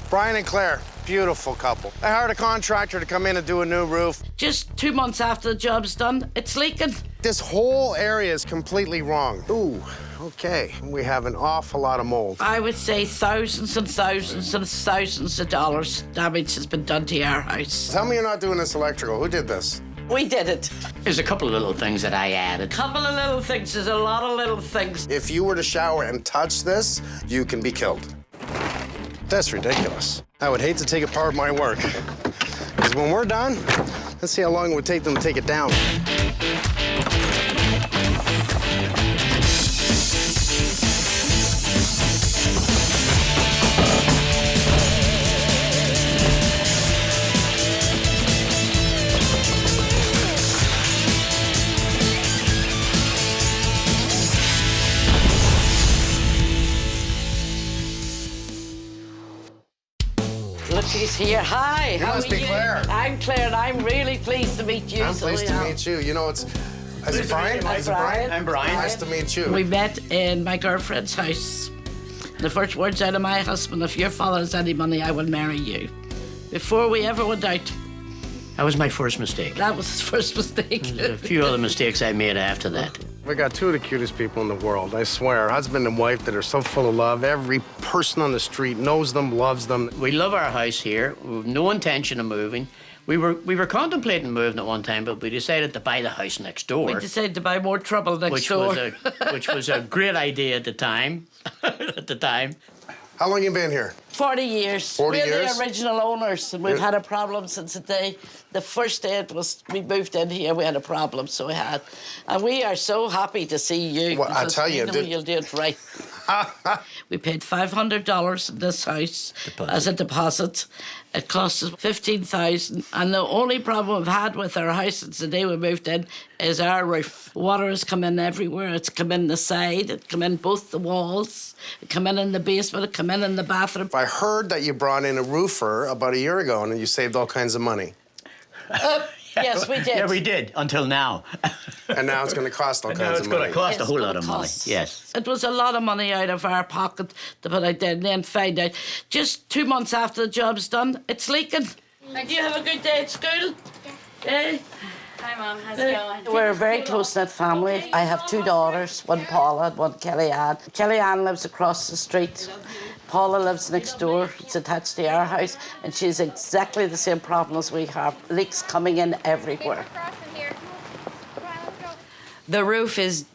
Brian and Claire, beautiful couple. I hired a contractor to come in and do a new roof. Just 2 months after the job's done, it's leaking. This whole area is completely wrong. Ooh, okay. We have an awful lot of mold. I would say thousands and thousands and thousands of dollars damage has been done to our house. Tell me you're not doing this electrical. Who did this? We did it. There's a couple of little things that I added. Couple of little things, there's a lot of little things. If you were to shower and touch this, you can be killed. That's ridiculous. I would hate to take apart my work. Because when we're done, let's see how long it would take them to take it down. Look, he's here. Hi, You how must are be you? Claire. I'm Claire, and I'm really pleased to meet you. I'm pleased to meet you. You know, is it Brian? Hi, Is it Brian? Brian. I'm Brian. Nice to meet you. We met in my girlfriend's house. The first words out of my husband, if your father has any money, I will marry you. Before we ever went out. That was my first mistake. That was his first mistake. A few other mistakes I made after that. We got two of the cutest people in the world, I swear. Husband and wife that are so full of love. Every person on the street knows them, loves them. We love our house here. We've no intention of moving. We were contemplating moving at one time, but we decided to buy the house next door. We decided to buy more trouble next door. Which was a great idea at the time. How long you been here? 40 years. 40 We're years? the original owners, and we've had a problem since the day. The first day we moved in here, we had a problem, so we had. And we are so happy to see you. Well, I tell you, we know you'll do it right. We paid $500 in this house as a deposit. It cost us $15,000, and the only problem we've had with our house since the day we moved in is our roof. Water has come in everywhere. It's come in the side. It's come in both the walls. It come in the basement. It come in the bathroom. I heard that you brought in a roofer about a year ago and you saved all kinds of money. Yes, we did. Yeah, we did, until now. And now it's going to cost all Now kinds it's of going money. to cost a It's whole gonna lot of money. cost. Yes. It was a lot of money out of our pocket to put out there and then find out. Just 2 months after the job's done, it's leaking. Do you have a good day at school? Yeah. Hi, Mum. How's it going? We're a very close-knit family. I have two daughters, one Paula and one Kellyanne. Kellyanne lives across the street. Paula lives next door. It's attached to our house, and she's exactly the same problem as we have. Leaks coming in everywhere. The roof is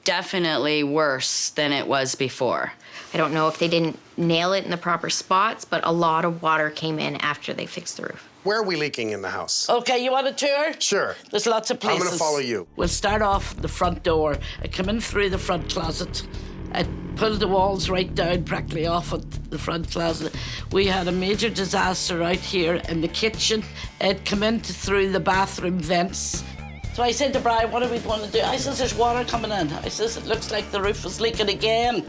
definitely worse than it was before. I don't know if they didn't nail it in the proper spots, but a lot of water came in after they fixed the roof. Where are we leaking in the house? Okay, you want a tour? Sure. There's lots of I'm places. going to follow you. We'll start off the front door. I come in through the front closet. I pull the walls right down practically off at the front closet. We had a major disaster out here in the kitchen. It come in through the bathroom vents. So I said to Brian, what are we going to do? I says, there's water coming in. I says, it looks like the roof is leaking again.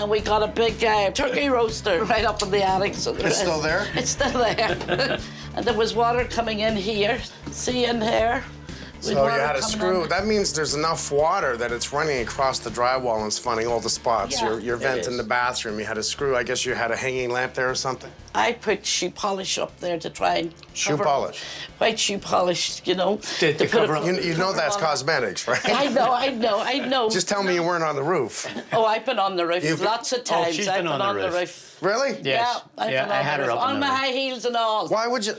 We got a big turkey roaster right up in the attic. So It's still there? It's still there. And there was water coming in here. See in here? So you had a screw. That means there's enough water that it's running across the drywall and it's finding all the spots. Yeah, your vent is. in the bathroom, you had a screw. I guess you had a hanging lamp there or something? I put shoe polish up there to try and Shoe cover- polish? White shoe polish, you know. To put cover it- up. You know that's cosmetics, right? I know. Just tell me you weren't on the roof. Oh, I've been on the roof You've- lots of times. she's I've been on the roof. Really? Yes. Yeah, I've Yeah, been I on had the her roof. up on On the my roof. high heels and all. Why would you?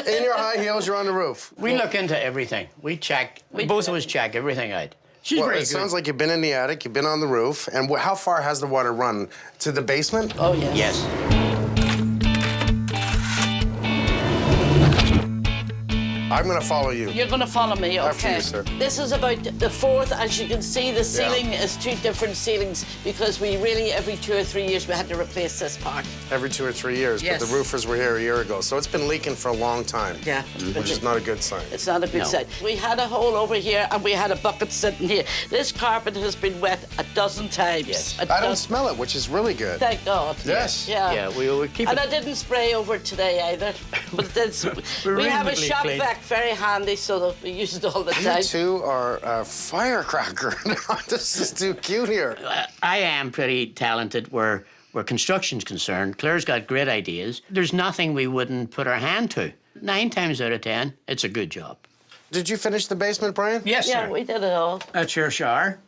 In your high heels, you're on the roof. We look into everything. We check. Both of us check everything out. She's Well, very it good. sounds like you've been in the attic, you've been on the roof, and how far has the water run? To the basement? Oh, yes. Yes. I'm going to follow you. You're going to follow me, okay? After you, sir. This is about the fourth. As you can see, the ceiling is two different ceilings because we really, every 2 or 3 years, we had to replace this part. Every 2 or 3 years, Yes. but the roofers were here a year ago, so it's been leaking for a long time. Yeah. Which is not a good sign. It's not a good No. sign. We had a hole over here and we had a bucket sitting here. This carpet has been wet a dozen times. Yes. A I don't dozen- smell it, which is really good. Thank God. Yes. Yeah. Yeah, we keep And it. I didn't spray over today either. But we have a reasonably shop clean. vac very handy so that we use it all the You time. two are a firecracker. This is too cute here. I am pretty talented where where construction's concerned, Claire's got great ideas. There's nothing we wouldn't put our hand to. 9 times out of 10, it's a good job. Did you finish the basement, Brian? Yes, Yeah, sir. we did it all. That's your shower.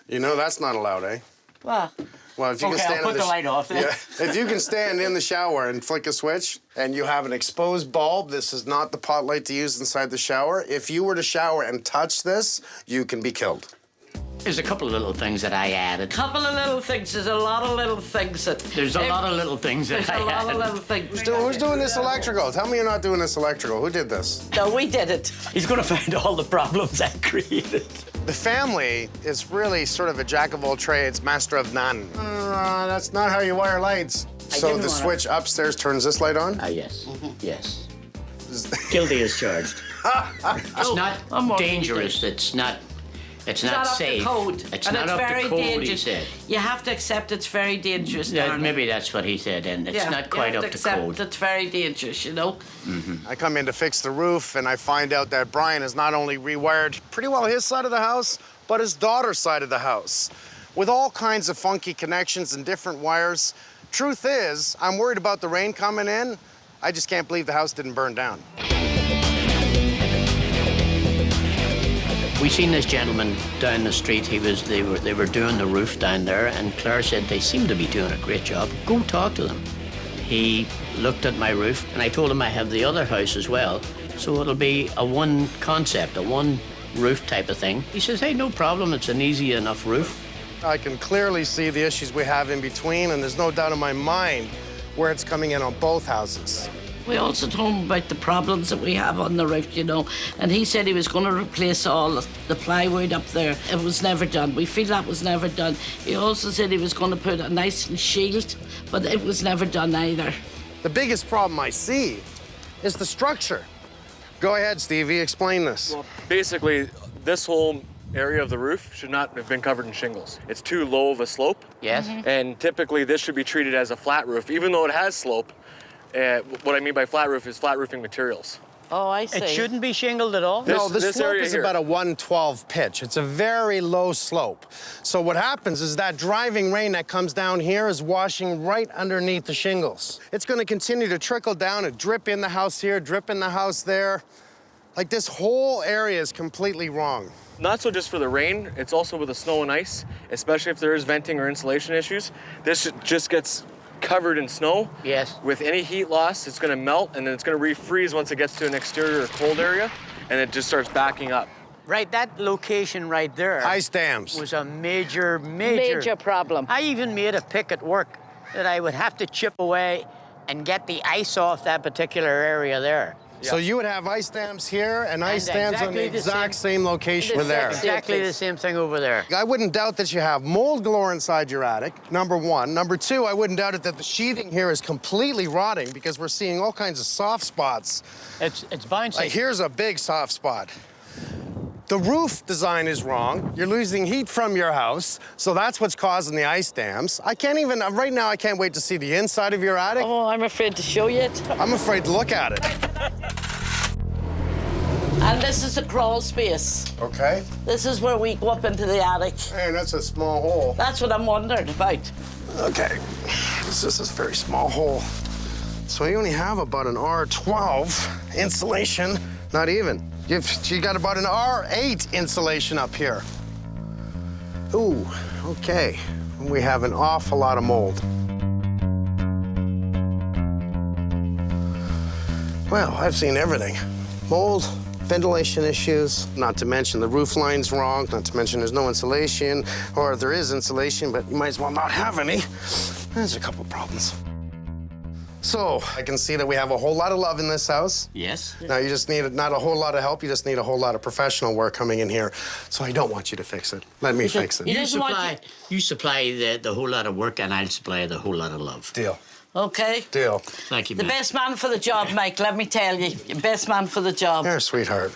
You know that's not allowed, eh? Well, Well, if you Okay, can stand I'll in put the light off then. Yeah, if you can stand in the shower and flick a switch, and you have an exposed bulb, this is not the pot light to use inside the shower. If you were to shower and touch this, you can be killed. There's a couple of little things that I added. couple of little things. There's a lot of little things that. There's a lot of little things that There's I a lot of added. little things. Who's doing this electrical? Tell me you're not doing this electrical. Who did this? No, we did it. He's going to find all the problems I created. The family is really sort of a jack of all trades, master of none. That's not how you wire lights. So didn't the wanna- switch upstairs turns this light on? Ah, yes. Yes. Guilty as charged. It's not I'm more dangerous. It's not Up safe. to code. It's and not it's up very to code, dangerous. he said. You have to accept it's very dangerous. Yeah, darling. maybe that's what he said, and it's Yeah, not quite you up have to accept code. It's very dangerous, you know. I come in to fix the roof, and I find out that Brian has not only rewired pretty well his side of the house, but his daughter's side of the house, with all kinds of funky connections and different wires. Truth is, I'm worried about the rain coming in. I just can't believe the house didn't burn down. We seen this gentleman down the street. They were doing the roof down there, and Claire said they seem to be doing a great job. Go talk to them. He looked at my roof, and I told him I have the other house as well, so it'll be a one concept, a one roof type of thing. He says, hey, no problem. It's an easy enough roof. I can clearly see the issues we have in between, and there's no doubt in my mind where it's coming in on both houses. We also told him about the problems that we have on the roof, you know, and he said he was going to replace all the plywood up there. It was never done. We feel that was never done. He also said he was going to put a nice shield, but it was never done either. The biggest problem I see is the structure. Go ahead, Stevie, explain this. Well, basically, this whole area of the roof should not have been covered in shingles. It's too low of a slope. Yes? And typically, this should be treated as a flat roof, even though it has slope. What I mean by flat roof is flat roofing materials. Oh, I see. It shouldn't be shingled at all? No, the this slope area is here. about a 112 pitch. It's a very low slope. So what happens is that driving rain that comes down here is washing right underneath the shingles. It's going to continue to trickle down and drip in the house here, drip in the house there. Like, this whole area is completely wrong. Not so just for the rain, it's also with the snow and ice, especially if there is venting or insulation issues. This just gets covered in snow. Yes. With any heat loss, it's going to melt, and then it's going to refreeze once it gets to an exterior or cold area, and it just starts backing up. Right, that location right there Ice dams. was a major problem. I even made a pick at work that I would have to chip away and get the ice off that particular area there. So you would have ice dams here and ice dams on the exactly the exact same location. We're there. Exactly the same thing over there. I wouldn't doubt that you have mold galore inside your attic, number one. Number two, I wouldn't doubt it that the sheathing here is completely rotting because we're seeing all kinds of soft spots. It's bouncing. Like, here's a big soft spot. The roof design is wrong. You're losing heat from your house, so that's what's causing the ice dams. I can't even, right now, I can't wait to see the inside of your attic. Oh, I'm afraid to show you it. I'm afraid to look at it. And this is the crawl space. Okay. This is where we go up into the attic. Hey, that's a small hole. That's what I'm wondering about. Okay. This is a very small hole. So you only have about an R12 insulation, not even. You got about an R8 insulation up here. Ooh, okay. We have an awful lot of mold. Well, I've seen everything. Mold, ventilation issues, not to mention the roof line's wrong, not to mention there's no insulation, or there is insulation, but you might as well not have any. There's a couple problems. So, I can see that we have a whole lot of love in this house. Yes. Now, you just need not a whole lot of help, you just need a whole lot of professional work coming in here. So I don't want you to fix it. Let me fix it. You You didn't want supply the whole lot of work, and I'll supply the whole lot of love. Deal. Okay. Deal. Thank you, The ma'am. best man for the job, Mike, let me tell you. Your best man for the job. You're a sweetheart.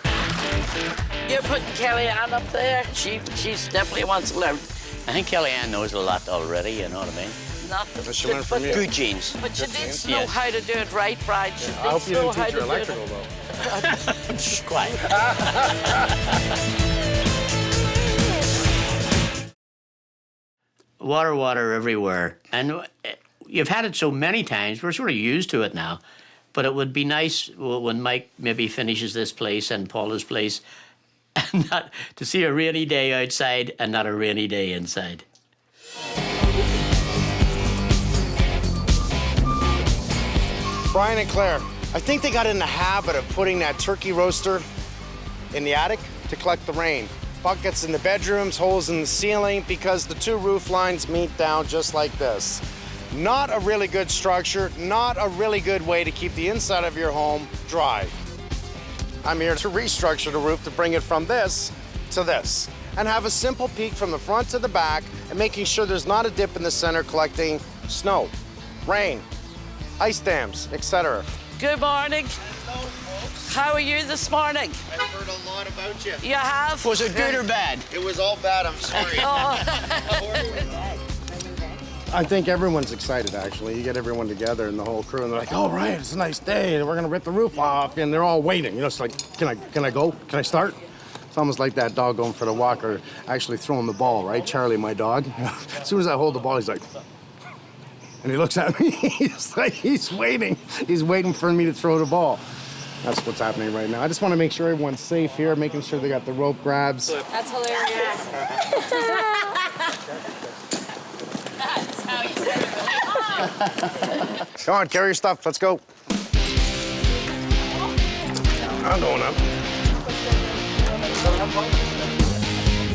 You're putting Kellyanne up there. She's definitely wants to learn. I think Kellyanne knows a lot already, you know what I mean? Not But she learned from you. Good genes. But you need to know Yes. how to do it right, Bride. You I hope you know didn't how teach her to do it. electrical, though. Shh, quiet. Water everywhere. And You've had it so many times, we're sort of used to it now. But it would be nice when Mike maybe finishes this place and Paula's place, and not to see a rainy day outside and not a rainy day inside. Brian and Claire, I think they got in the habit of putting that turkey roaster in the attic to collect the rain. Buckets in the bedrooms, holes in the ceiling, because the two roof lines meet down just like this. Not a really good structure, not a really good way to keep the inside of your home dry. I'm here to restructure the roof to bring it from this to this and have a simple peak from the front to the back and making sure there's not a dip in the center collecting snow, rain, ice dams, etc. Good morning. How are you this morning? I've heard a lot about you. You have? Was it good or bad? It was all bad, I'm sorry. I think everyone's excited, actually. You get everyone together and the whole crew, and they're like, "All right, it's a nice day, and we're gonna rip the roof off," and they're all waiting. You know, it's like, can I go? Can I start? It's almost like that dog going for the walk or actually throwing the ball, right? Charlie, my dog. As soon as I hold the ball, he's like, and he looks at me. He's like, he's waiting. He's waiting for me to throw the ball. That's what's happening right now. I just want to make sure everyone's safe here, making sure they got the rope grabs. That's hilarious. That's how you do it. Come on, carry your stuff. Let's go. I'm going up.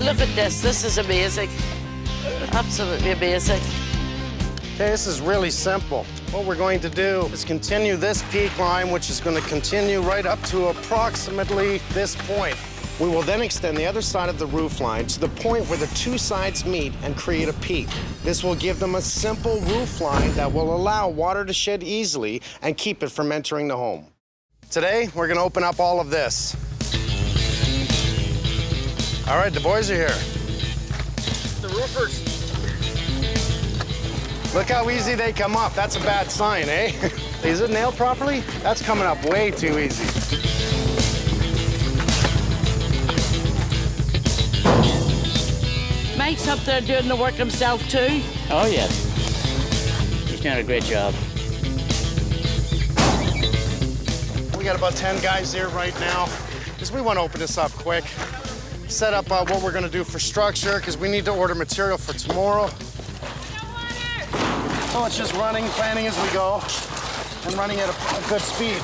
Look at this. This is amazing. Absolutely amazing. Okay, this is really simple. What we're going to do is continue this peak line, which is going to continue right up to approximately this point. We will then extend the other side of the roof line to the point where the two sides meet and create a peak. This will give them a simple roof line that will allow water to shed easily and keep it from entering the home. Today, we're going to open up all of this. All right, the boys are here. The roofers. Look how easy they come up. That's a bad sign, eh? Is it nailed properly? That's coming up way too easy. Mike's up there doing the work himself too. Oh, yes. He's doing a great job. We got about 10 guys here right now because we want to open this up quick. Set up what we're going to do for structure because we need to order material for tomorrow. So it's just running, planning as we go, and running at a good speed.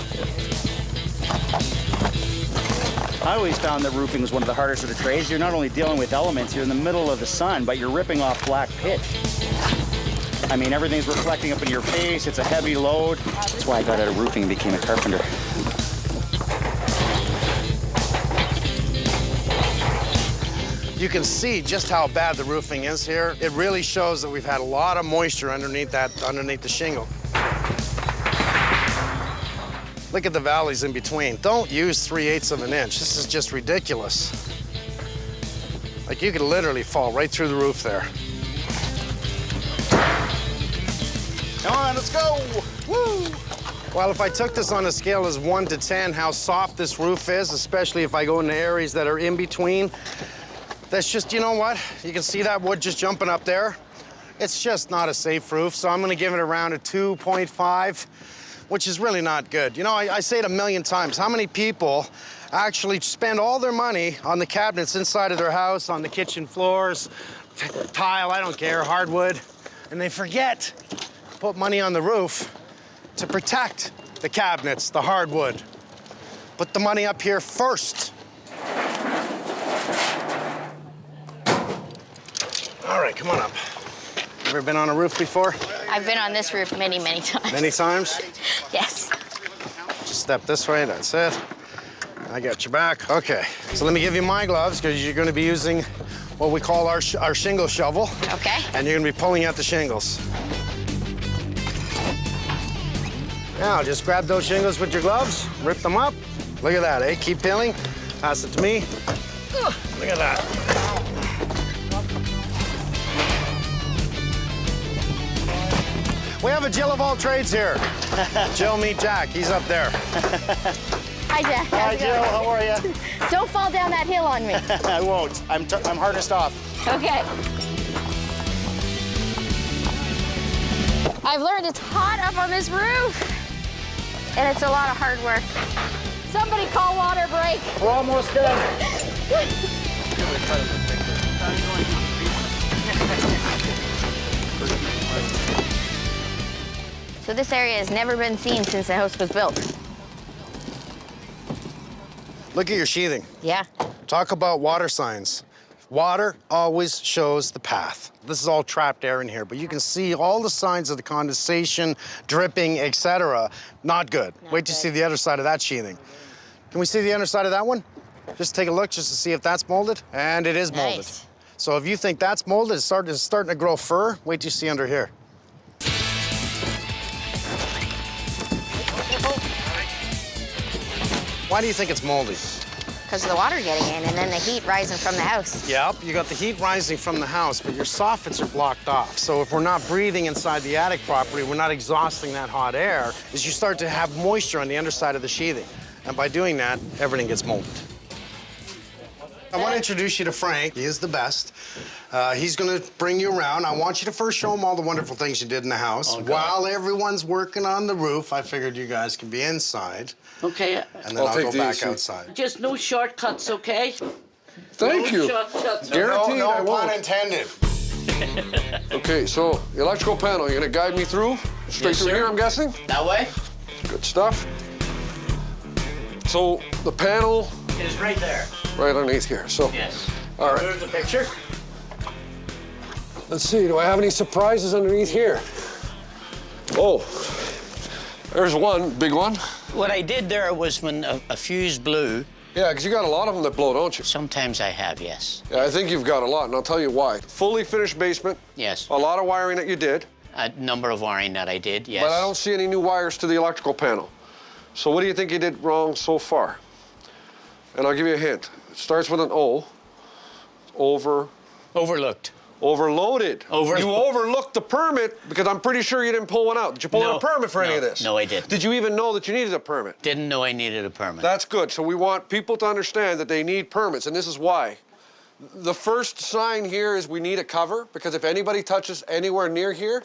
I always found that roofing was one of the hardest of the trades. You're not only dealing with elements, you're in the middle of the sun, but you're ripping off black pitch. I mean, everything's reflecting up in your face. It's a heavy load. That's why I got out of roofing and became a carpenter. You can see just how bad the roofing is here. It really shows that we've had a lot of moisture underneath the shingle. Look at the valleys in between. Don't use 3/8 of an inch. This is just ridiculous. Like you could literally fall right through the roof there. Come on, let's go. Woo! Well, if I took this on a scale as 1 to 10, how soft this roof is, especially if I go into areas that are in between, that's just, you know what? You can see that wood just jumping up there. It's just not a safe roof, so I'm gonna give it around a 2.5, which is really not good. You know, I say it a million times. How many people actually spend all their money on the cabinets inside of their house, on the kitchen floors, tile, I don't care, hardwood, and they forget to put money on the roof to protect the cabinets, the hardwood. Put the money up here first. All right, come on up. Ever been on a roof before? I've been on this roof many, many times. Many times? Yes. Just step this way, that's it. I got your back. Okay, so let me give you my gloves because you're gonna be using what we call our shingle shovel. Okay. And you're gonna be pulling out the shingles. Now, just grab those shingles with your gloves, rip them up. Look at that, eh? Keep peeling. Pass it to me. Look at that. We have a Jill of all trades here. Jill, meet Jack. He's up there. Hi, Jack. Hi, Jill. How are you? Don't fall down that hill on me. I won't. I'm hardest off. Okay. I've learned it's hot up on this roof. And it's a lot of hard work. Somebody call water break. We're almost done. So this area has never been seen since the house was built. Look at your sheathing. Yeah. Talk about water signs. Water always shows the path. This is all trapped air in here, but you can see all the signs of the condensation, dripping, etc. Not good. Wait to see the other side of that sheathing. Can we see the underside of that one? Just take a look just to see if that's molded. And it is molded. Nice. So if you think that's molded, it's starting to grow fur, wait till you see under here. Why do you think it's moldy? Because of the water getting in and then the heat rising from the house. Yep, you got the heat rising from the house, but your soffits are blocked off. So if we're not breathing inside the attic properly, we're not exhausting that hot air, is you start to have moisture on the underside of the sheathing. And by doing that, everything gets molded. I want to introduce you to Frank. He is the best. He's going to bring you around. I want you to first show him all the wonderful things you did in the house. While everyone's working on the roof, I figured you guys could be inside. Okay. And then I'll go back outside. Just no shortcuts, okay? Thank you. Shortcuts. Guaranteed I No won't. pun intended. Okay, so the electrical panel, you're gonna guide me through? Straight Yes, through sir. here, I'm guessing? That way? Good stuff. So the panel It's right there. right underneath here. So, Yes. all right. There's the picture. Let's see, do I have any surprises underneath here? Oh, there's one, big one. What I did there was when a fuse blew. Yeah, because you got a lot of them that blow, don't you? Sometimes I have, yes. Yeah, I think you've got a lot, and I'll tell you why. Fully finished basement, Yes. a lot of wiring that you did, A number of wiring that I did, yes. but I don't see any new wires to the electrical panel. So what do you think you did wrong so far? And I'll give you a hint. It starts with an O. Overlooked. Overloaded. Overloaded. You overlooked the permit because I'm pretty sure you didn't pull one out. Did you pull out a permit for any of this? No, I didn't. Did you even know that you needed a permit? Didn't know I needed a permit. That's good. So we want people to understand that they need permits, and this is why. The first sign here is we need a cover, because if anybody touches anywhere near here,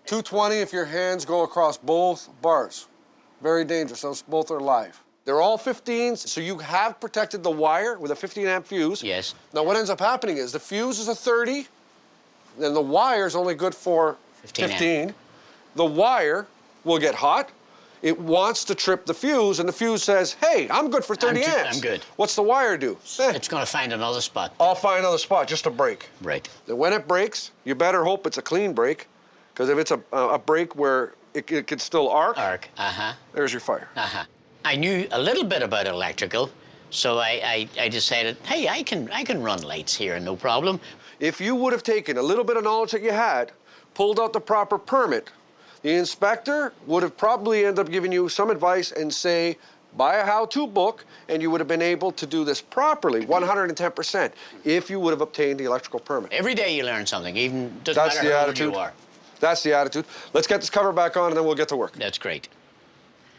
220 if your hands go across both bars. Very dangerous. Those both are live. They're all 15s, so you have protected the wire with a 15-amp fuse. Yes. Now, what ends up happening is the fuse is a 30, then the wire is only good for 15. The wire will get hot. It wants to trip the fuse, and the fuse says, hey, I'm good for 30 amps. I'm good. What's the wire do? It's going to find another spot. I'll find another spot just to break. Right. Then when it breaks, you better hope it's a clean break, because if it's a break where it could still arc, there's your fire. I knew a little bit about electrical, so I decided, hey, I can run lights here, no problem. If you would have taken a little bit of knowledge that you had, pulled out the proper permit, the inspector would have probably ended up giving you some advice and say, buy a how-to book, and you would have been able to do this properly, 110%, if you would have obtained the electrical permit. Every day you learn something, even doesn't That's matter the how old attitude. you are. That's the attitude. Let's get this cover back on, and then we'll get to work. That's great.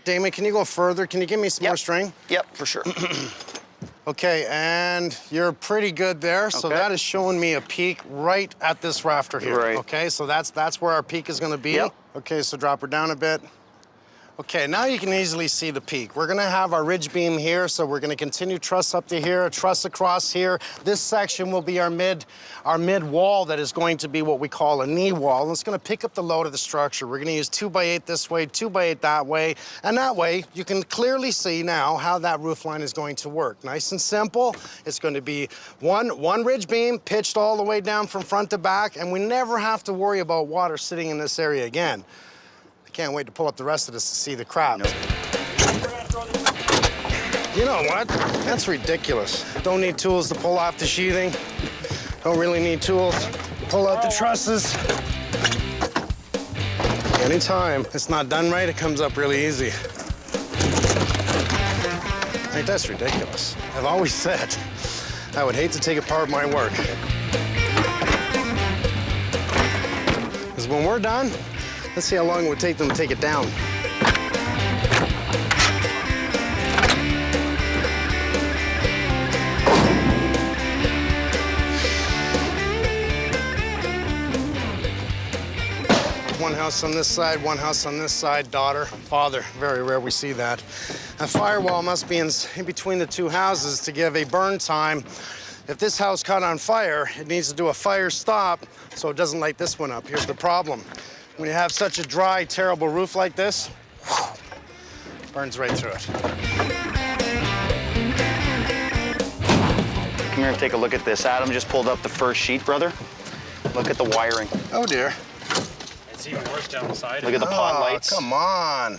Damon, can you go further? Can you give me some more string? Yep, for sure. Okay, and you're pretty good there. So Okay. that is showing me a peak right at this rafter here. Right. Okay, so that's where our peak is gonna be. Yep. Okay, so drop her down a bit. Okay, now you can easily see the peak. We're gonna have our ridge beam here, so we're gonna continue truss up to here, a truss across here. This section will be our mid wall that is going to be what we call a knee wall, and it's gonna pick up the load of the structure. We're gonna use 2x8 this way, 2x8 that way, and that way you can clearly see now how that roof line is going to work. Nice and simple. It's going to be one ridge beam pitched all the way down from front to back, and we never have to worry about water sitting in this area again. I can't wait to pull up the rest of this to see the crap. Nope. You know what? That's ridiculous. Don't need tools to pull off the sheathing. Don't really need tools to pull out the trusses. Anytime it's not done right, it comes up really easy. Like, that's ridiculous. I've always said I would hate to take apart my work. Because when we're done, let's see how long it would take them to take it down. one house on this side, one house on this side, daughter, father. Very rare we see that. A firewall must be in between the two houses to give a burn time. If this house caught on fire, it needs to do a fire stop so it doesn't light this one up. Here's the problem. When you have such a dry, terrible roof like this, burns right through it. Come here and take a look at this. Adam just pulled up the first sheet, brother. Look at the wiring. Oh, dear. It's even worse down the side. Look at the pot lights. Come on.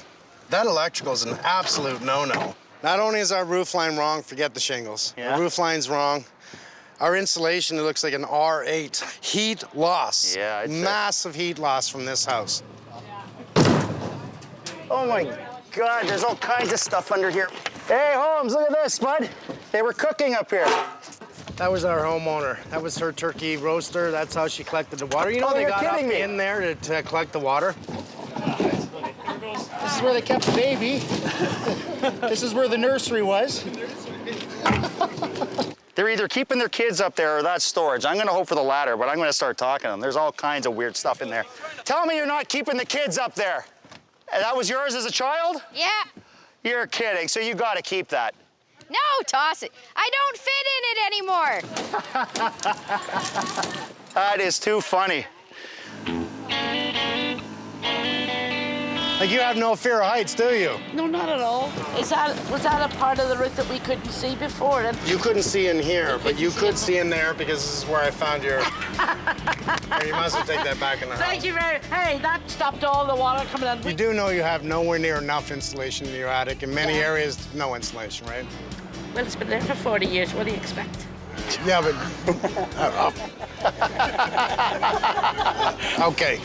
That electrical is an absolute no-no. Not only is our roof line wrong, forget the shingles. Yeah. The roof line's wrong. Our insulation, it looks like an R8. Heat loss. Yeah, I'd say. Massive heat loss from this house. Oh my God, there's all kinds of stuff under here. Hey, Holmes, look at this, bud. They were cooking up here. That was our homeowner. That was her turkey roaster. That's how she collected the water. You know, Oh, they you're got up kidding me. in there to collect the water. This is where they kept the baby. This is where the nursery was. They're either keeping their kids up there or that's storage. I'm gonna hope for the latter, but I'm gonna start talking to them. There's all kinds of weird stuff in there. Tell me you're not keeping the kids up there. And that was yours as a child? Yeah. You're kidding, so you gotta keep that. No, toss it. I don't fit in it anymore. That is too funny. Like, you have no fear of heights, do you? No, not at all. Was that a part of the roof that we couldn't see before? And You couldn't see in here, but you could see in there because this is where I found your... Here, you must have taken that back in the house. thank you very. Hey, that stopped all the water coming in. You do know you have nowhere near enough insulation in your attic. In many areas, no insulation, right? Well, it's been there for 40 years. What do you expect? Yeah, but... Okay.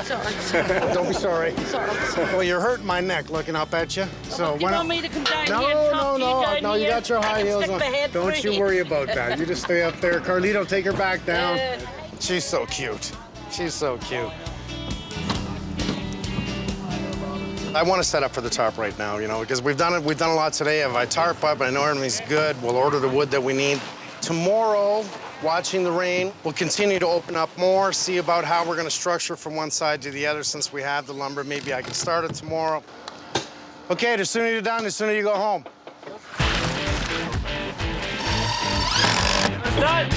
Sorry. Don't be sorry. Sorry. Well, you're hurting my neck looking up at you. So You why want not... me to come down No, here and talk to you no, down no, you here? got your I high can heels stick on. my head Don't through you worry about that. You just stay up there. Carlito, take her back down. She's so cute. She's so cute. I want to set up for the tarp right now, you know, because we've done a lot today. If I tarp up, I know everything's good. We'll order the wood that we need. Tomorrow, watching the rain, we'll continue to open up more, see about how we're going to structure from one side to the other since we have the lumber. Maybe I can start it tomorrow. Okay, the sooner you're done, the sooner you go home. It's done.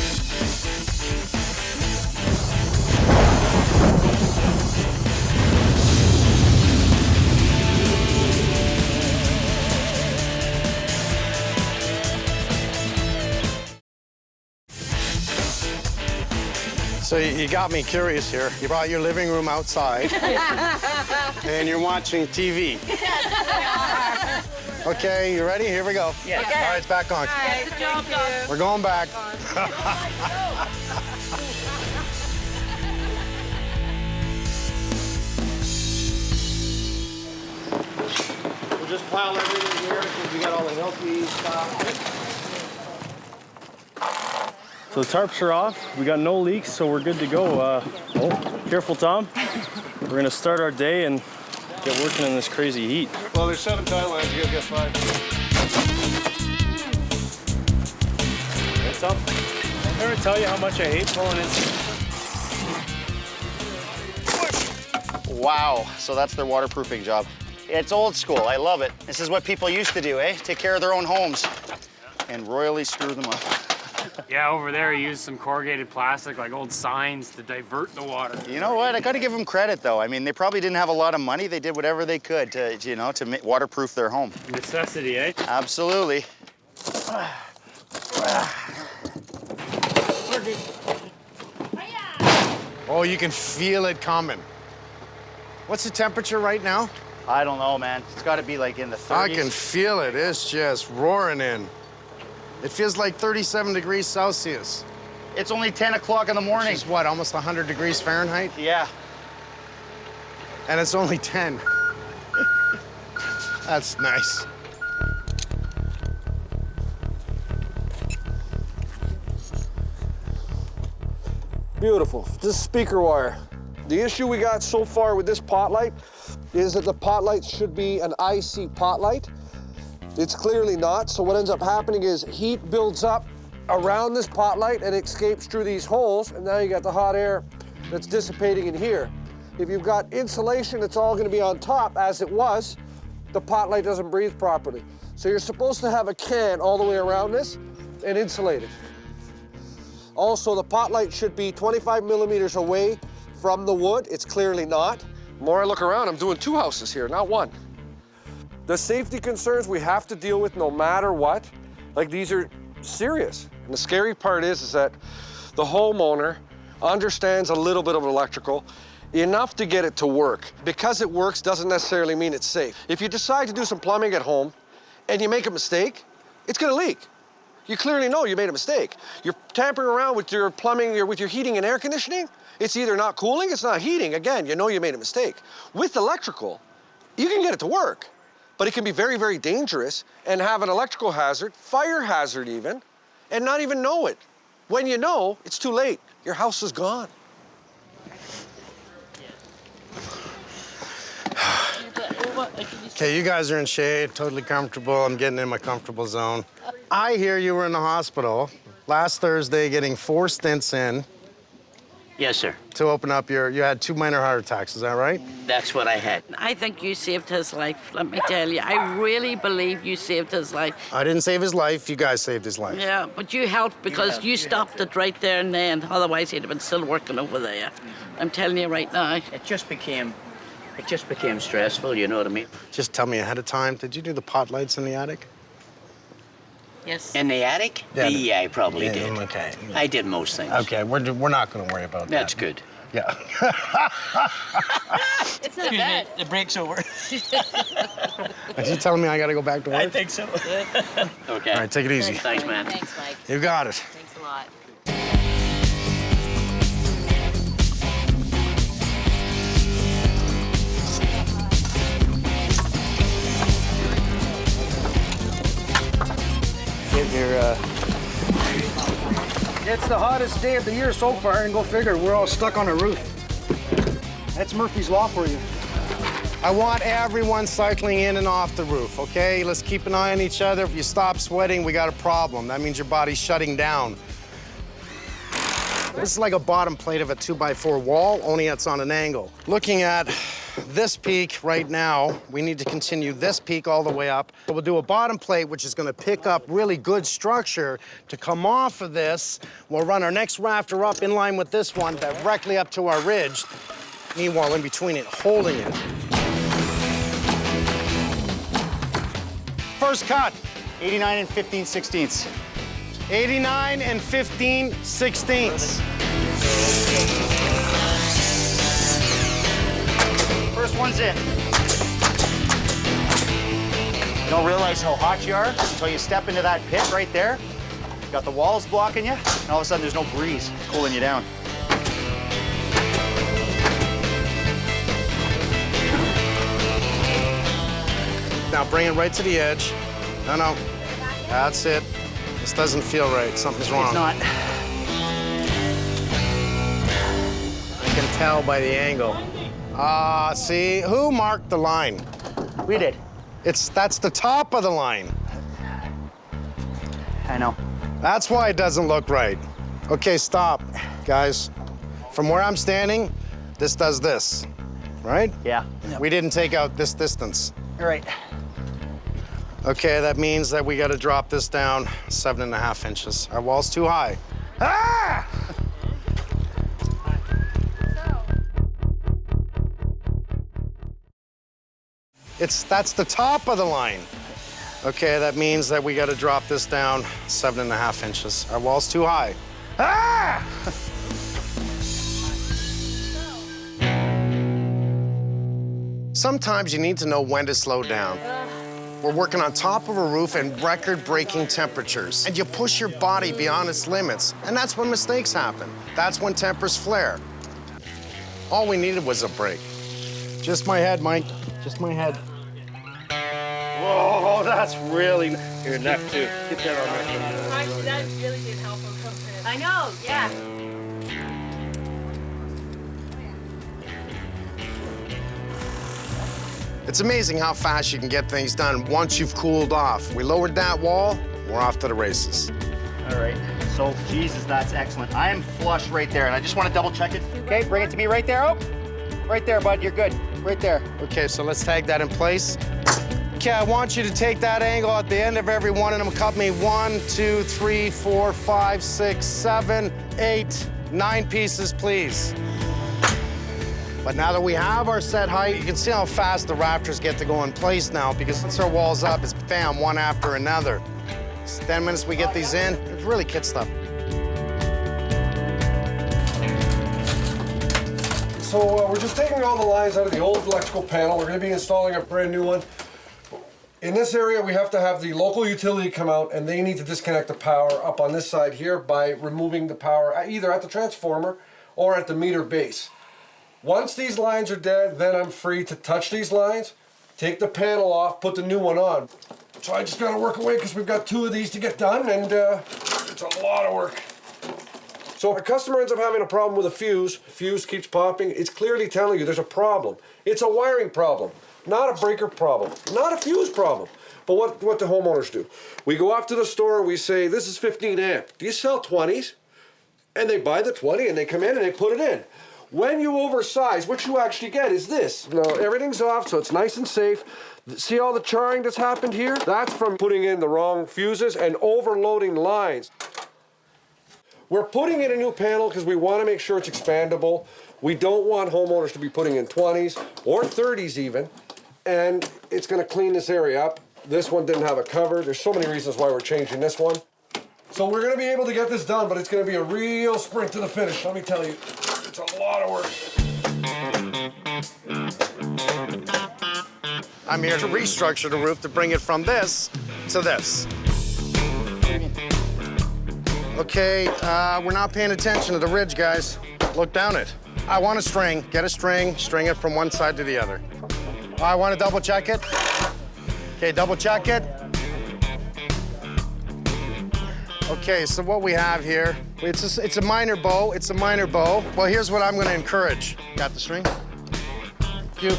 So you got me curious here. You brought your living room outside, and you're watching TV. Okay, you ready? Here we go. Yeah. All right, it's back on. Get the job done. We're going back. We'll just pile everything here because we got all the healthy stuff. So the tarps are off. We got no leaks, so we're good to go. Careful, Tom. We're gonna start our day and get working in this crazy heat. Well, there's 7 tile lines. You gotta get 5. Hey, Tom. Did I ever tell you how much I hate pulling in? Wow, so that's their waterproofing job. It's old school, I love it. This is what people used to do, eh? Take care of their own homes and royally screw them up. Yeah, over there he used some corrugated plastic, like old signs, to divert the water. You know what? I got to give them credit, though. I mean, they probably didn't have a lot of money. They did whatever they could to, you know, to waterproof their home. Necessity, eh? Absolutely. Oh, you can feel it coming. What's the temperature right now? I don't know, man. It's got to be like in the 30s. I can feel it. It's just roaring in. It feels like 37 degrees Celsius. It's only 10 o'clock in the morning. Which is what, almost 100 degrees Fahrenheit? Yeah. And it's only 10. That's nice. Beautiful. This is speaker wire. The issue we got so far with this pot light is that the pot light should be an IC pot light. It's clearly not, so what ends up happening is heat builds up around this pot light and escapes through these holes, and now you got the hot air that's dissipating in here. If you've got insulation, it's all gonna be on top as it was. The pot light doesn't breathe properly. So you're supposed to have a can all the way around this and insulate it. Also, the pot light should be 25 millimeters away from the wood. It's clearly not. The more I look around, I'm doing 2 houses here, not 1. The safety concerns we have to deal with no matter what, like these are serious. And the scary part is that the homeowner understands a little bit of electrical, enough to get it to work. Because it works doesn't necessarily mean it's safe. If you decide to do some plumbing at home and you make a mistake, it's gonna leak. You clearly know you made a mistake. You're tampering around with your plumbing, with your heating and air conditioning. It's either not cooling, it's not heating. Again, you know you made a mistake. With electrical, you can get it to work, but it can be very, very dangerous and have an electrical hazard, fire hazard even, and not even know it. When you know, it's too late. Your house is gone. Okay, you guys are in shade, totally comfortable. I'm getting in my comfortable zone. I hear you were in the hospital last Thursday getting 4 stents in. Yes, sir. To open up you had 2 minor heart attacks, is that right? That's what I had. I think you saved his life, let me tell you. I really believe you saved his life. I didn't save his life, you guys saved his life. Yeah, but you helped because you stopped it right there and then. Otherwise, he'd have been still working over there. I'm telling you right now. It just became stressful, you know what I mean? Just tell me ahead of time, did you do the pot lights in the attic? Yes. In the attic? Yeah, I probably did. Okay. I did most things. Okay, we're not going to worry about that. That's good. Yeah. It's not bad. The break's over. Are you telling me I got to go back to work? I think so. Okay. All right, take it easy. Thanks, man. Thanks, Mike. You got it. Thanks a lot. It's the hottest day of the year so far, and go figure, we're all stuck on a roof. That's Murphy's Law for you. I want everyone cycling in and off the roof, okay? Let's keep an eye on each other. If you stop sweating, we got a problem. That means your body's shutting down. This is like a bottom plate of a 2x4 wall, only it's on an angle. Looking at this peak right now, we need to continue this peak all the way up. We'll do a bottom plate, which is gonna pick up really good structure to come off of this. We'll run our next rafter up in line with this one, directly up to our ridge. Meanwhile, in between it, holding it. First cut. 89 and 15/16. 89 and 15/16. First one's in. You don't realize how hot you are until you step into that pit right there. You got the walls blocking you, and all of a sudden there's no breeze cooling you down. Now bring it right to the edge. No. That's it. This doesn't feel right. Something's wrong. It's not. I can tell by the angle. See, who marked the line? We did. That's the top of the line. I know. That's why it doesn't look right. Okay, stop, guys. From where I'm standing, this does this, right? Yeah. We didn't take out this distance. You're right. Okay, that means that we gotta drop this down 7.5 inches. Our wall's too high. Ah! That's the top of the line. Okay, that means that we gotta drop this down 7.5 inches. Our wall's too high. Ah! Sometimes you need to know when to slow down. We're working on top of a roof in record-breaking temperatures, and you push your body beyond its limits, and that's when mistakes happen. That's when tempers flare. All we needed was a break. Just my head, Mike. Just my head. Whoa, that's really... Your neck, too. Get that on my head. That really did help him. I know, yeah. It's amazing how fast you can get things done once you've cooled off. We lowered that wall, we're off to the races. All right. So, Jesus, that's excellent. I am flush right there, and I just want to double check it. Okay, bring it to me right there. Oh. Right there, bud, you're good. Right there. Okay, so let's tag that in place. Okay, I want you to take that angle at the end of every one of them. Cut me 1, 2, 3, 4, 5, 6, 7, 8, 9 pieces, please. But now that we have our set height, you can see how fast the rafters get to go in place now, because once our wall's up, it's bam, one after another. It's 10 minutes we get these in, it's really kid stuff. So we're just taking all the lines out of the old electrical panel. We're going to be installing a brand new one. In this area, we have to have the local utility come out, and they need to disconnect the power up on this side here by removing the power either at the transformer or at the meter base. Once these lines are dead, then I'm free to touch these lines, take the panel off, put the new one on. So I just got to work away because we've got 2 of these to get done, and it's a lot of work. So if a customer ends up having a problem with a fuse keeps popping, it's clearly telling you there's a problem. It's a wiring problem, not a breaker problem, not a fuse problem. But what do homeowners do? We go off to the store and we say, this is 15 amp. Do you sell 20s? And they buy the 20 and they come in and they put it in. When you oversize, what you actually get is this. Now, everything's off, so it's nice and safe. See all the charring that's happened here? That's from putting in the wrong fuses and overloading lines. We're putting in a new panel because we want to make sure it's expandable. We don't want homeowners to be putting in 20s or 30s even, and it's going to clean this area up. This one didn't have a cover. There's so many reasons why we're changing this one. So we're going to be able to get this done, but it's going to be a real sprint to the finish, let me tell you. It's a lot of work. I'm here to restructure the roof to bring it from this to this. Okay, we're not paying attention to the ridge, guys. Look down it. I want a string. Get a string, string it from one side to the other. I want to double check it. Okay, double check it. Okay, so what we have here, it's a minor bow. It's a minor bow. Well, here's what I'm going to encourage. Got the string? Thank you.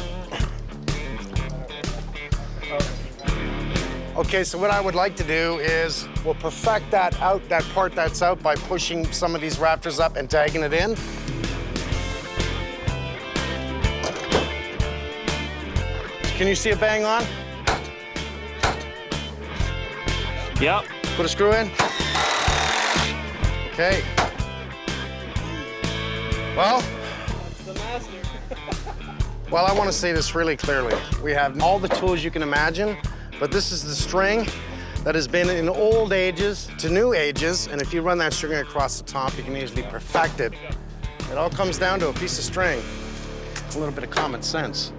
Okay, so what I would like to do is we'll perfect that out, that part that's out, by pushing some of these rafters up and tagging it in. Can you see it bang on? Yep. Put a screw in. Okay. Well, well, I want to say this really clearly. We have all the tools you can imagine, but this is the string that has been in old ages to new ages, and if you run that string across the top, you can easily perfect it. It all comes down to a piece of string, a little bit of common sense.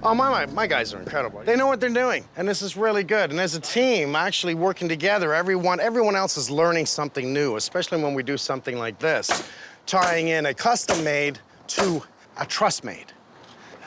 Oh, my guys are incredible. They know what they're doing, and this is really good. And as a team, actually working together, everyone else is learning something new, especially when we do something like this, tying in a custom-made to a truss-made.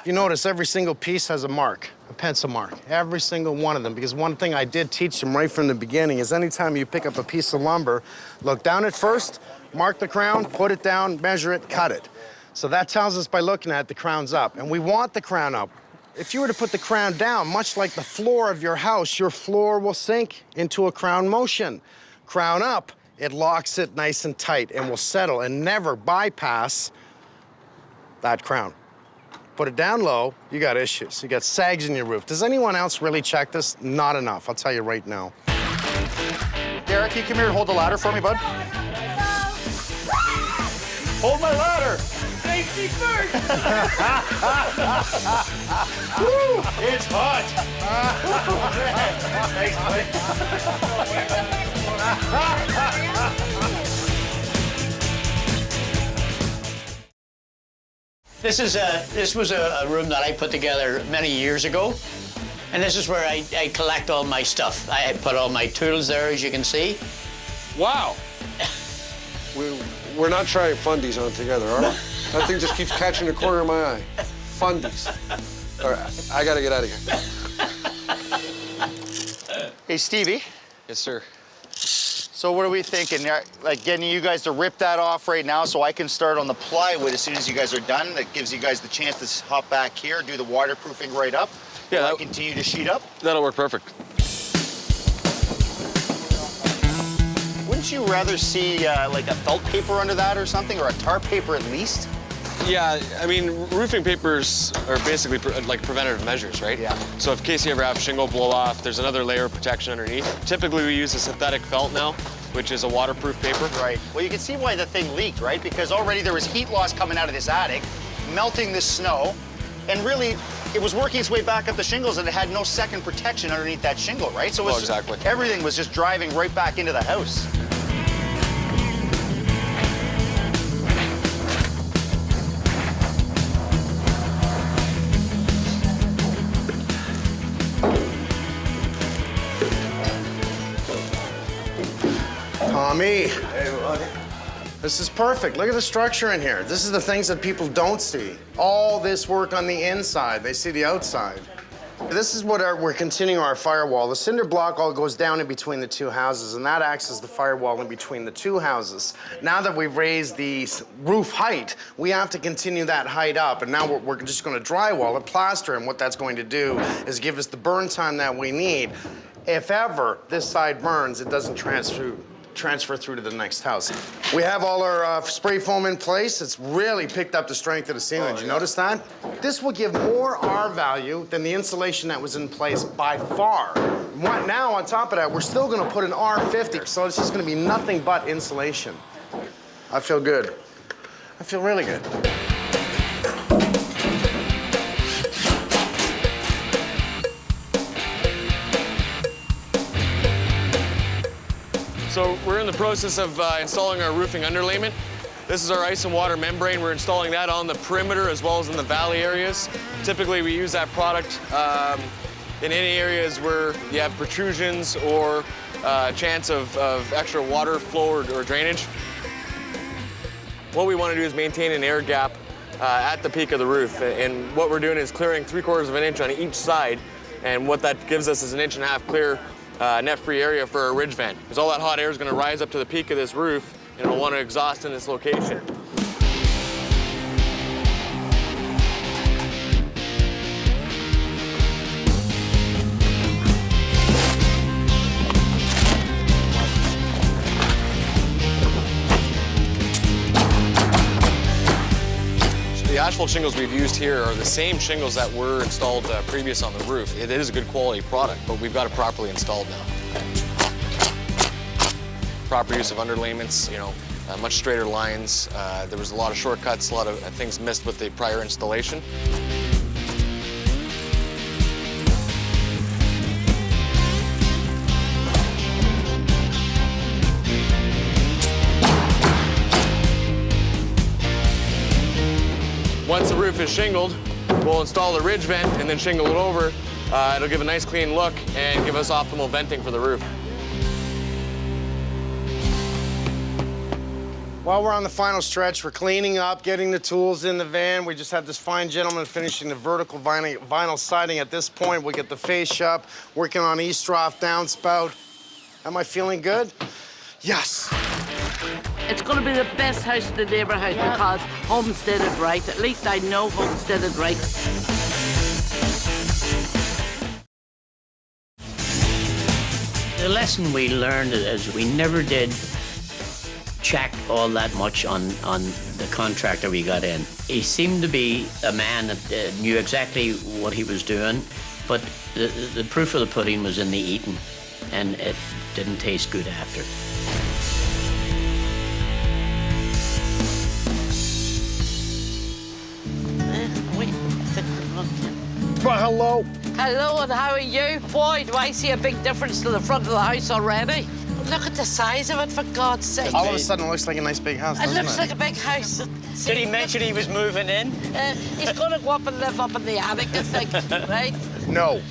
You notice every single piece has a mark, a pencil mark, every single one of them, because one thing I did teach them right from the beginning is anytime you pick up a piece of lumber, look down at first, mark the crown, put it down, measure it, cut it. So that tells us by looking at it, the crown's up, and we want the crown up. If you were to put the crown down, much like the floor of your house, your floor will sink into a crown motion. Crown up, it locks it nice and tight and will settle and never bypass that crown. Put it down low, you got issues. You got sags in your roof. Does anyone else really check this? Not enough, I'll tell you right now. Derek, can you come here and hold the ladder for me, bud? Hold my ladder! Safety first! Woo, it's hot! Thanks, This was a room that I put together many years ago, and this is where I collect all my stuff. I put all my tools there, as you can see. Wow. We're not trying fundies on together, are we? That thing just keeps catching the corner of my eye. Fundies. All right, I gotta get out of here. Hey, Stevie. Yes, sir. So what are we thinking? Like getting you guys to rip that off right now so I can start on the plywood as soon as you guys are done. That gives you guys the chance to hop back here, do the waterproofing right up. Yeah, and continue to sheet up. That'll work perfect. Wouldn't you rather see like a felt paper under that or something, or a tar paper at least? Yeah, I mean, roofing papers are basically like preventative measures, right? Yeah. So in case you ever have shingle blow off, there's another layer of protection underneath. Typically we use a synthetic felt now, which is a waterproof paper. Right. Well, you can see why the thing leaked, right? Because already there was heat loss coming out of this attic, melting this snow, and really, it was working its way back up the shingles and it had no second protection underneath that shingle, right? So it was exactly. Everything was just driving right back into the house. Tommy. This is perfect. Look at the structure in here. This is the things that people don't see. All this work on the inside, they see the outside. This is what we're continuing our firewall. The cinder block all goes down in between the two houses, and that acts as the firewall in between the two houses. Now that we've raised the roof height, we have to continue that height up, and now we're just gonna drywall and plaster, and what that's going to do is give us the burn time that we need. If ever this side burns, it doesn't transfer through to the next house. We have all our spray foam in place. It's really picked up the strength of the ceiling. Did you notice that? This will give more R value than the insulation that was in place by far. Now, on top of that, we're still gonna put an R50, so it's just gonna be nothing but insulation. I feel good. I feel really good. So we're in the process of installing our roofing underlayment. This is our ice and water membrane. We're installing that on the perimeter as well as in the valley areas. Typically we use that product in any areas where you have protrusions or chance of extra water flow or drainage. What we want to do is maintain an air gap at the peak of the roof. And what we're doing is clearing 3/4 of an inch on each side. And what that gives us is 1.5 inches clear net-free area for our ridge vent. Because all that hot air is going to rise up to the peak of this roof and it'll want to exhaust in this location. The asphalt shingles we've used here are the same shingles that were installed previous on the roof. It is a good quality product, but we've got it properly installed now. Proper use of underlayments, much straighter lines. There was a lot of shortcuts, a lot of things missed with the prior installation. Once the roof is shingled, we'll install the ridge vent and then shingle it over. It'll give a nice clean look and give us optimal venting for the roof. While we're on the final stretch, we're cleaning up, getting the tools in the van. We just have this fine gentleman finishing the vertical vinyl siding at this point. We get the fascia up, working on eavesdrop, downspout. Am I feeling good? Yes. It's going to be the best house in the neighbourhood because Holmes did it right. At least I know Holmes did it right. The lesson we learned is we never did check all that much on the contractor we got in. He seemed to be a man that knew exactly what he was doing, but the proof of the pudding was in the eating, and it didn't taste good after. Well, hello. Hello, and how are you? Boy, do I see a big difference to the front of the house already. Look at the size of it, for God's sake. All of a sudden, it looks like a nice big house, doesn't it? Looks like a big house. Did he mention he was moving in? He's going to go up and live up in the attic, I think, right? No.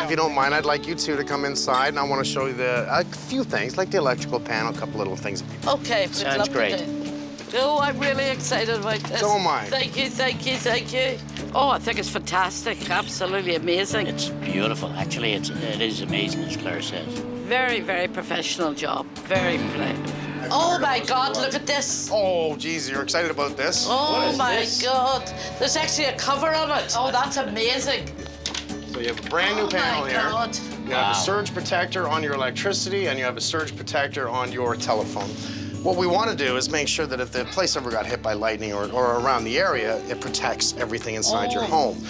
If you don't mind, I'd like you two to come inside, and I want to show you a few things, like the electrical panel, a couple little things. Okay. Sounds great. Oh, I'm really excited about this. So am I. Thank you, thank you, thank you. Oh, I think it's fantastic. Absolutely amazing. It's beautiful. Actually, it is amazing, as Claire says. Very, very professional job. Very proud. Oh my God, look at this. Oh, geez, you're excited about this? Oh my God. There's actually a cover on it. Oh, that's amazing. So you have a brand new panel here. God. You have a surge protector on your electricity, and you have a surge protector on your telephone. What we want to do is make sure that if the place ever got hit by lightning or around the area, it protects everything inside your home.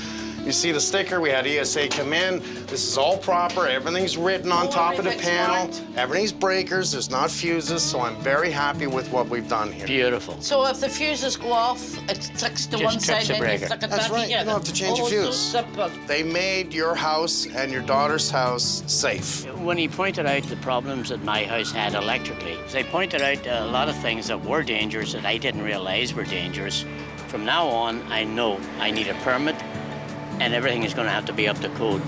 You see the sticker, we had ESA come in. This is all proper, everything's written on top of the panel. Everything's breakers, there's not fuses, so I'm very happy with what we've done here. Beautiful. So if the fuses go off, it clicks to one side, the then you breaker. flick it That's back right, again. you don't have to change your fuse. So simple. They made your house and your daughter's house safe. When he pointed out the problems that my house had electrically, they pointed out a lot of things that were dangerous that I didn't realize were dangerous. From now on, I know I need a permit, and everything is going to have to be up to code.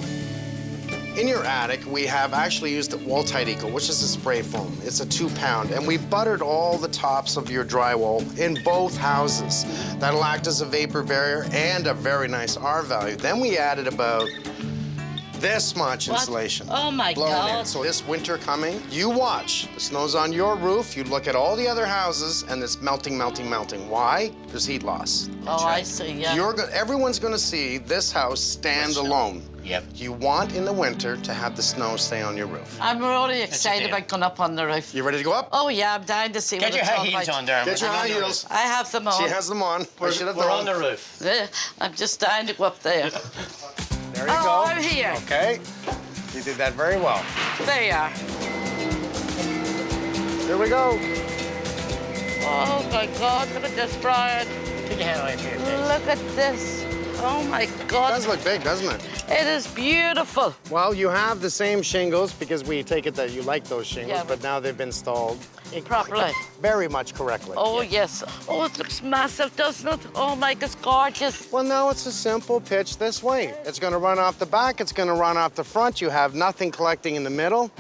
In your attic, we have actually used Wall-Tite Eco, which is a spray foam. It's a 2-pound, and we buttered all the tops of your drywall in both houses. That'll act as a vapor barrier and a very nice R value. Then we added about this much insulation. Oh my blown God. in. So this winter coming, you watch. The snow's on your roof, you look at all the other houses, and it's melting, melting, melting. Why? There's heat loss. Oh, I see, yeah. Everyone's gonna see this house stand alone. Yep. You want in the winter to have the snow stay on your roof. I'm really excited about going up on the roof. You ready to go up? Oh, yeah, I'm dying to see Get what your it's high all heels about. on there. Get your high heels. I have them on. She has them on. We're on the roof. I'm just dying to go up there. There you Oh, go. I'm here. Okay. You did that very well. There you are. Here we go. Oh, my God, look at this, Brian. Put your hand over here, please. Look at this. Oh, my God. It does look big, doesn't it? It is beautiful. Well, you have the same shingles because we take it that you like those shingles, Yeah. but now they've been installed Properly. very much correctly. Oh, yes. Oh, it looks massive, doesn't it? Oh, my, it's gorgeous. Well, now it's a simple pitch this way. It's going to run off the back, it's going to run off the front. You have nothing collecting in the middle.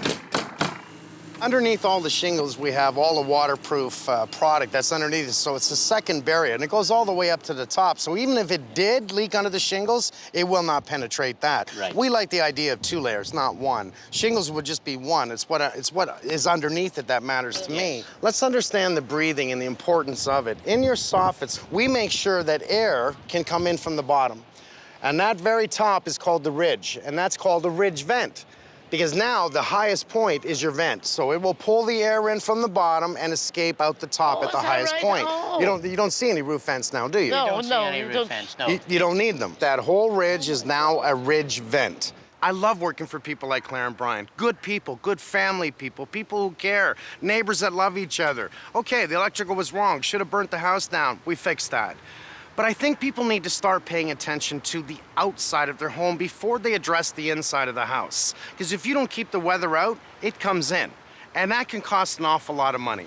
Underneath all the shingles, we have all the waterproof product that's underneath it, so it's a second barrier, and it goes all the way up to the top. So even if it did leak under the shingles, it will not penetrate that. Right. We like the idea of 2 layers, not 1. Shingles would just be 1. It's what is underneath it that matters to me. Let's understand the breathing and the importance of it. In your soffits, we make sure that air can come in from the bottom. And that very top is called the ridge, and that's called a ridge vent. Because now the highest point is your vent. So it will pull the air in from the bottom and escape out the top at the is that highest right? point. Oh. You don't see any roof vents now, do you? No, Don't see no, any you roof don't. vents, no. You don't need them. That whole ridge is now a ridge vent. I love working for people like Claire and Brian. Good people, good family people, people who care, neighbors that love each other. Okay, the electrical was wrong, should have burnt the house down. We fixed that. But I think people need to start paying attention to the outside of their home before they address the inside of the house. Because if you don't keep the weather out, it comes in. And that can cost an awful lot of money.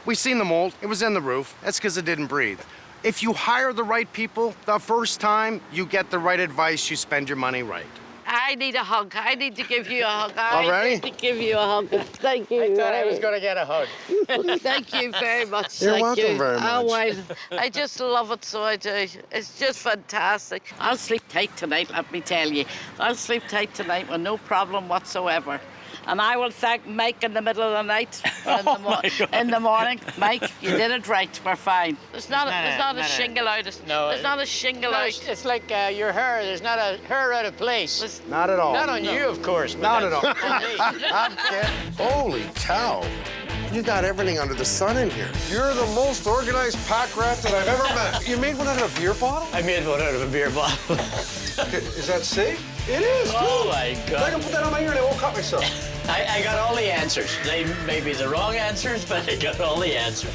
We've seen the mold, it was in the roof. That's because it didn't breathe. If you hire the right people the first time, you get the right advice, you spend your money right. I need a hug. I need to give you a hug. Already? I need to give you a hug. Thank you. I thought I was going to get a hug. Thank you very much. You're Thank welcome you. very Oh, much. well, I just love it, so I do. It's just fantastic. I'll sleep tight tonight, let me tell you. I'll sleep tight tonight with no problem whatsoever. And I will thank Mike in the middle of the night or in the morning. Mike, you did it right. We're fine. There's not a shingle out. There's not a shingle out. It's like your hair. There's not a hair out of place. Not at all. Not on you, of course. But Not at all. that's on me. Holy cow. You got everything under the sun in here. You're the most organized pack rat that I've ever met. You made one out of a beer bottle? I made one out of a beer bottle. Is that safe? It is. Oh, my I God. can put that on my ear and I won't cut myself. I got all the answers. They may be the wrong answers, but I got all the answers.